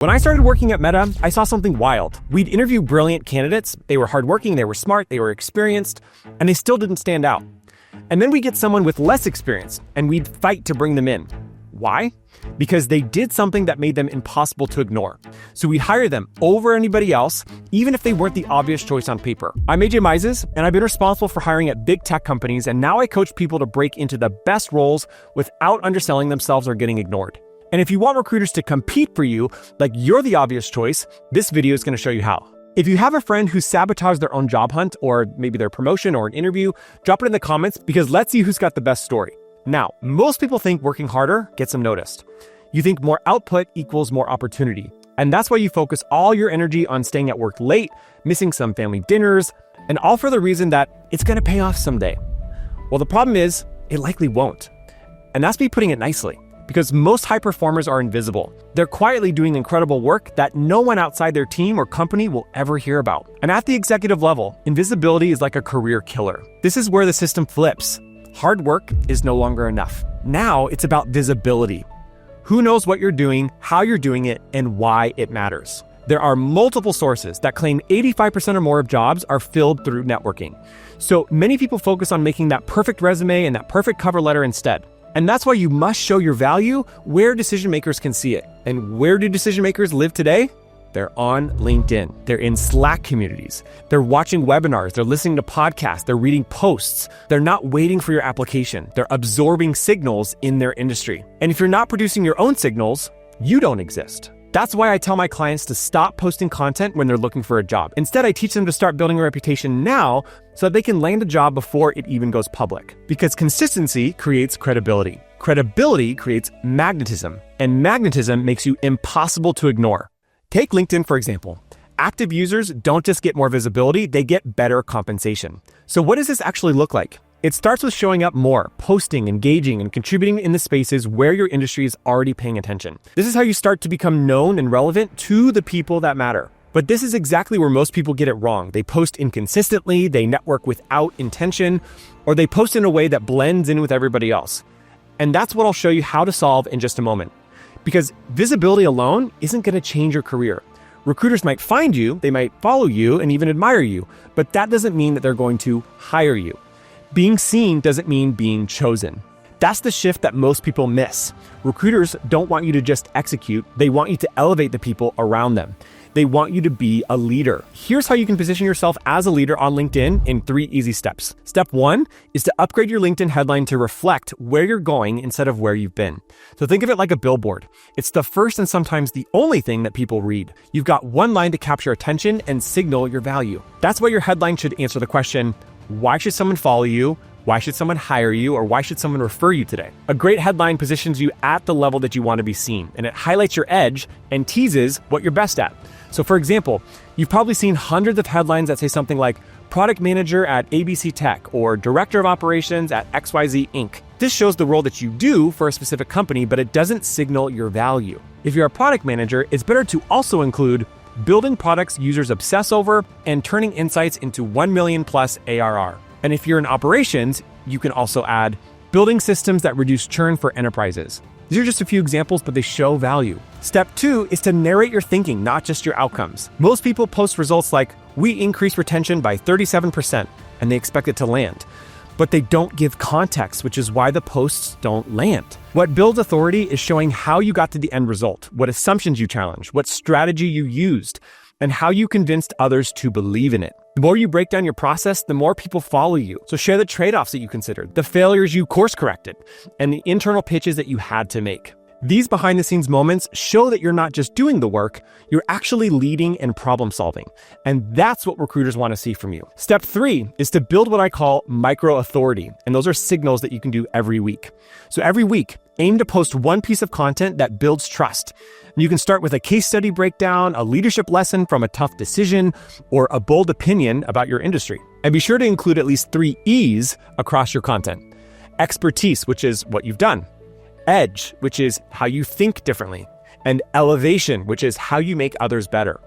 When I started working at Meta, I saw something wild. We'd interview brilliant candidates. They were hardworking, they were smart, they were experienced, and they still didn't stand out. And then we get someone with less experience, and we'd fight to bring them in. Why? Because they did something that made them impossible to ignore. So we'd hire them over anybody else, even if they weren't the obvious choice on paper. I'm AJ Mises, and I've been responsible for hiring at big tech companies, and now I coach people to break into the best roles without underselling themselves or getting ignored. And if you want recruiters to compete for you, like you're the obvious choice, this video is going to show you how. If you have a friend who sabotaged their own job hunt, or maybe their promotion or an interview, drop it in the comments because let's see who's got the best story. Now, most people think working harder gets them noticed. You think more output equals more opportunity. And that's why you focus all your energy on staying at work late, missing some family dinners, and all for the reason that it's going to pay off someday. Well, the problem is, it likely won't. And that's me putting it nicely. Because most high performers are invisible. They're quietly doing incredible work that no one outside their team or company will ever hear about. And at the executive level, invisibility is like a career killer. This is where the system flips. Hard work is no longer enough. Now it's about visibility. Who knows what you're doing, how you're doing it, and why it matters. There are multiple sources that claim 85% or more of jobs are filled through networking. So many people focus on making that perfect resume and that perfect cover letter instead. And that's why you must show your value where decision makers can see it. And where do decision makers live today? They're on LinkedIn. They're in Slack communities. They're watching webinars. They're listening to podcasts. They're reading posts. They're not waiting for your application. They're absorbing signals in their industry. And if you're not producing your own signals, you don't exist. That's why I tell my clients to stop posting content when they're looking for a job. Instead, I teach them to start building a reputation now so that they can land a job before it even goes public. Because consistency creates credibility. Credibility creates magnetism. And magnetism makes you impossible to ignore. Take LinkedIn, for example. Active users don't just get more visibility, they get better compensation. So what does this actually look like? It starts with showing up more, posting, engaging, and contributing in the spaces where your industry is already paying attention. This is how you start to become known and relevant to the people that matter. But this is exactly where most people get it wrong. They post inconsistently, they network without intention, or they post in a way that blends in with everybody else. And that's what I'll show you how to solve in just a moment. Because visibility alone isn't going to change your career. Recruiters might find you, they might follow you, and even admire you, but that doesn't mean that they're going to hire you. Being seen doesn't mean being chosen. That's the shift that most people miss. Recruiters don't want you to just execute, they want you to elevate the people around them. They want you to be a leader. Here's how you can position yourself as a leader on LinkedIn in 3 easy steps. Step 1 is to upgrade your LinkedIn headline to reflect where you're going instead of where you've been. So think of it like a billboard. It's the first and sometimes the only thing that people read. You've got one line to capture attention and signal your value. That's why your headline should answer the question, why should someone follow you? Why should someone hire you? Or why should someone refer you today? A great headline positions you at the level that you want to be seen, and it highlights your edge and teases what you're best at. So for example, you've probably seen hundreds of headlines that say something like product manager at ABC Tech or director of operations at XYZ Inc. This shows the role that you do for a specific company, but it doesn't signal your value. If you're a product manager, it's better to also include building products users obsess over and turning insights into 1 million plus ARR. And if you're in operations, you can also add building systems that reduce churn for enterprises. These are just a few examples, but they show value. Step 2 is to narrate your thinking, not just your outcomes. Most people post results like, we increased retention by 37%, and they expect it to land. But they don't give context, which is why the posts don't land. What builds authority is showing how you got to the end result, what assumptions you challenged, what strategy you used, and how you convinced others to believe in it. The more you break down your process, the more people follow you. So share the trade-offs that you considered, the failures you course-corrected, and the internal pitches that you had to make. These behind-the-scenes moments show that you're not just doing the work, you're actually leading and problem-solving. And that's what recruiters want to see from you. Step 3 is to build what I call micro-authority, and those are signals that you can do every week. So every week, aim to post one piece of content that builds trust. You can start with a case study breakdown, a leadership lesson from a tough decision, or a bold opinion about your industry. And be sure to include at least 3 E's across your content. Expertise, which is what you've done. Edge, which is how you think differently. And elevation, which is how you make others better.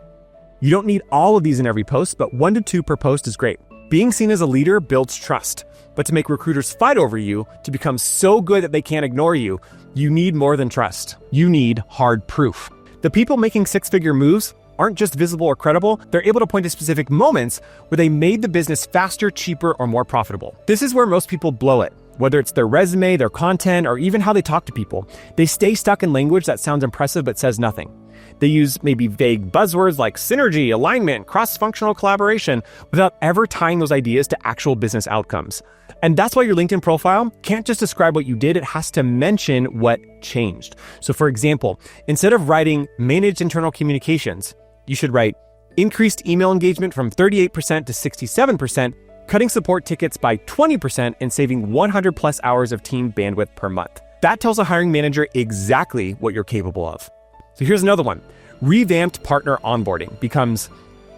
You don't need all of these in every post, but 1 to 2 per post is great. Being seen as a leader builds trust. But to make recruiters fight over you, to become so good that they can't ignore you, you need more than trust. You need hard proof. The people making six-figure moves aren't just visible or credible, they're able to point to specific moments where they made the business faster, cheaper, or more profitable. This is where most people blow it. Whether it's their resume, their content, or even how they talk to people, they stay stuck in language that sounds impressive but says nothing. They use maybe vague buzzwords like synergy, alignment, cross-functional collaboration without ever tying those ideas to actual business outcomes. And that's why your LinkedIn profile can't just describe what you did, it has to mention what changed. So for example, instead of writing managed internal communications, you should write increased email engagement from 38% to 67%, cutting support tickets by 20% and saving 100 plus hours of team bandwidth per month. That tells a hiring manager exactly what you're capable of. So here's another one. Revamped partner onboarding becomes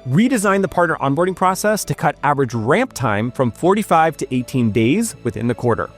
redesign the partner onboarding process to cut average ramp time from 45 to 18 days within the quarter.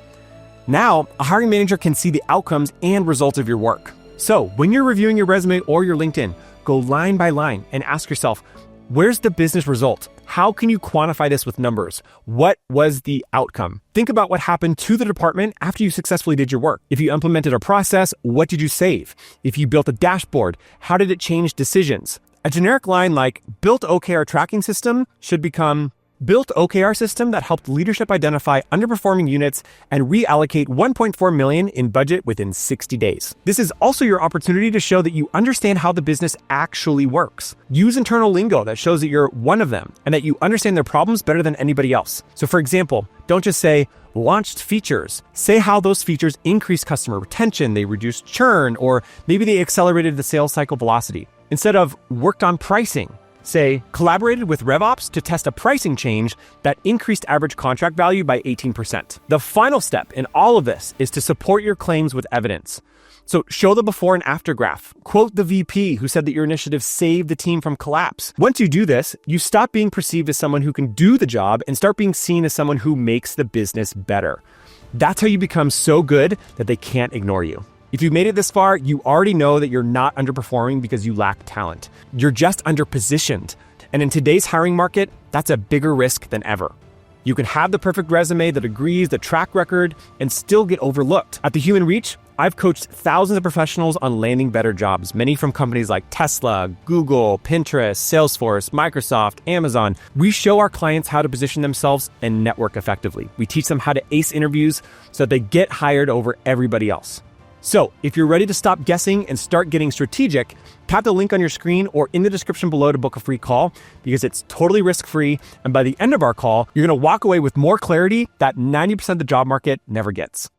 Now, a hiring manager can see the outcomes and results of your work. So when you're reviewing your resume or your LinkedIn, go line by line and ask yourself, where's the business result? How can you quantify this with numbers? What was the outcome? Think about what happened to the department after you successfully did your work. If you implemented a process, what did you save? If you built a dashboard, how did it change decisions? A generic line like built OKR tracking system should become built OKR system that helped leadership identify underperforming units and reallocate $1.4 million in budget within 60 days. This is also your opportunity to show that you understand how the business actually works. Use internal lingo that shows that you're one of them and that you understand their problems better than anybody else. So for example, don't just say launched features. Say how those features increased customer retention, they reduced churn, or maybe they accelerated the sales cycle velocity. Instead of worked on pricing, say, collaborated with RevOps to test a pricing change that increased average contract value by 18%. The final step in all of this is to support your claims with evidence. So show the before and after graph. Quote the VP who said that your initiative saved the team from collapse. Once you do this, you stop being perceived as someone who can do the job and start being seen as someone who makes the business better. That's how you become so good that they can't ignore you. If you've made it this far, you already know that you're not underperforming because you lack talent. You're just underpositioned. And in today's hiring market, that's a bigger risk than ever. You can have the perfect resume that agrees, the track record, and still get overlooked. At The Human Reach, I've coached thousands of professionals on landing better jobs, many from companies like Tesla, Google, Pinterest, Salesforce, Microsoft, Amazon. We show our clients how to position themselves and network effectively. We teach them how to ace interviews so that they get hired over everybody else. So if you're ready to stop guessing and start getting strategic, tap the link on your screen or in the description below to book a free call because it's totally risk-free. And by the end of our call, you're going to walk away with more clarity that 90% of the job market never gets.